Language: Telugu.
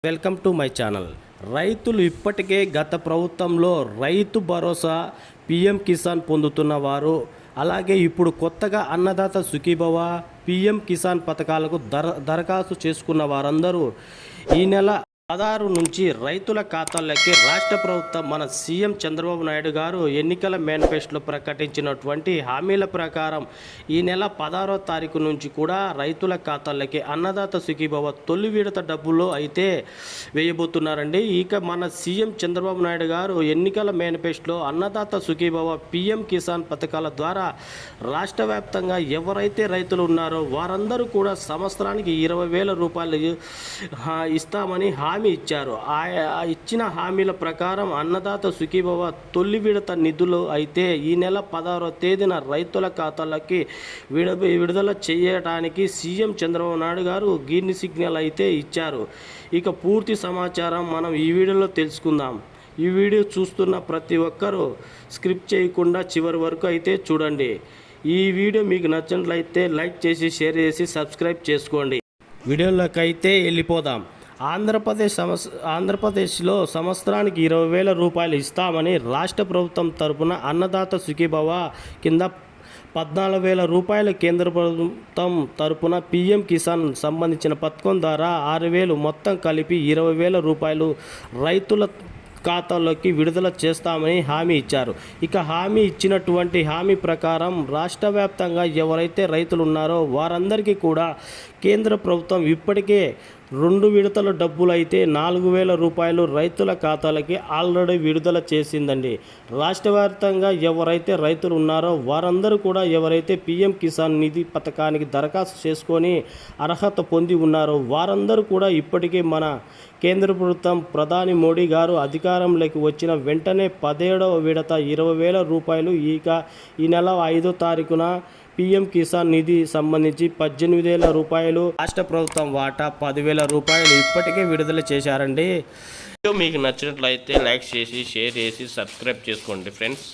Welcome to my channel. రైతులు ఇప్పటికే గత ప్రభుత్వంలో రైతు భరోసా పిఎం కిసాన్ పొందుతున్న వారు, అలాగే ఇప్పుడు కొత్తగా అన్నదాత సుఖీభవ పిఎం కిసాన్ పథకాలకు దరఖాస్తు చేసుకున్న వారందరూ ఈ నెల 16 నుంచి రైతుల ఖాతాల్లోకి రాష్ట్ర ప్రభుత్వం మన సీఎం చంద్రబాబు నాయుడు గారు ఎన్నికల మేనిఫెస్టోలో ప్రకటించినటువంటి హామీల ప్రకారం ఈ నెల 16వ తారీఖు నుంచి కూడా రైతుల ఖాతాల్లోకి అన్నదాత సుఖీభవ తొలి విడత డబ్బులు అయితే వేయబోతున్నారండి. ఇక మన సీఎం చంద్రబాబు నాయుడు గారు ఎన్నికల మేనిఫెస్టోలో అన్నదాత సుఖీభవ పిఎం కిసాన్ పథకాల ద్వారా రాష్ట్ర వ్యాప్తంగా ఎవరైతే రైతులు ఉన్నారో వారందరూ కూడా సంవత్సరానికి 20,000 రూపాయలు ఇస్తామని హామీ ఇచ్చారు. ఇచ్చిన హామీల ప్రకారం అన్నదాత సుఖీభవ తొలి విడత నిధులు అయితే ఈ నెల 16వ తేదీన రైతుల ఖాతాలకి విడుదల చేయడానికి సీఎం చంద్రబాబు నాయుడు గారు గ్రీన్ సిగ్నల్ అయితే ఇచ్చారు. ఇక పూర్తి సమాచారం మనం ఈ వీడియోలో తెలుసుకుందాం. ఈ వీడియో చూస్తున్న ప్రతి ఒక్కరూ స్క్రిప్ట్ చేయకుండా చివరి వరకు అయితే చూడండి. ఈ వీడియో మీకు నచ్చినట్లయితే లైక్ చేసి షేర్ చేసి సబ్స్క్రైబ్ చేసుకోండి. వీడియోలోకి అయితే వెళ్ళిపోదాం. ఆంధ్రప్రదేశ్లో సంవత్సరానికి 20,000 రూపాయలు ఇస్తామని రాష్ట్ర ప్రభుత్వం తరపున అన్నదాత సుఖీభవ కింద 14,000 రూపాయలు కేంద్ర ప్రభుత్వం తరపున పిఎం కిసాన్ సంబంధించిన పథకం ద్వారా 6,000 మొత్తం కలిపి 20,000 రూపాయలు రైతుల ఖాతాల్లోకి విడుదల చేస్తామని హామీ ఇచ్చారు. ఇక హామీ ఇచ్చినటువంటి హామీ ప్రకారం రాష్ట్ర వ్యాప్తంగా ఎవరైతే రైతులు ఉన్నారో వారందరికీ కూడా కేంద్ర ప్రభుత్వం ఇప్పటికే 2 విడతల డబ్బులు అయితే 4,000 రూపాయలు రైతుల ఖాతాలకి ఆల్రెడీ విడుదల చేసిందండి. రాష్ట్ర వ్యాప్తంగా ఎవరైతే రైతులు ఉన్నారో వారందరూ కూడా ఎవరైతే పిఎం కిసాన్ నిధి పథకానికి దరఖాస్తు చేసుకొని అర్హత పొంది ఉన్నారో వారందరూ కూడా ఇప్పటికే మన కేంద్ర ప్రభుత్వం ప్రధాని మోడీ గారు అధికారంలోకి వచ్చిన వెంటనే 17వ విడత 20,000 రూపాయలు ఈ నెల 5వ తారీఖున పిఎం కిసాన్ నిధి సంబంధించి 18,000 రూపాయలు రాష్ట్ర ప్రభుత్వం వాటా 10,000 రూపాయలు ఇప్పటికే విడుదల చేశారండి. మీకు నచ్చినట్లయితే లైక్ చేసి షేర్ చేసి సబ్స్క్రైబ్ చేసుకోండి ఫ్రెండ్స్.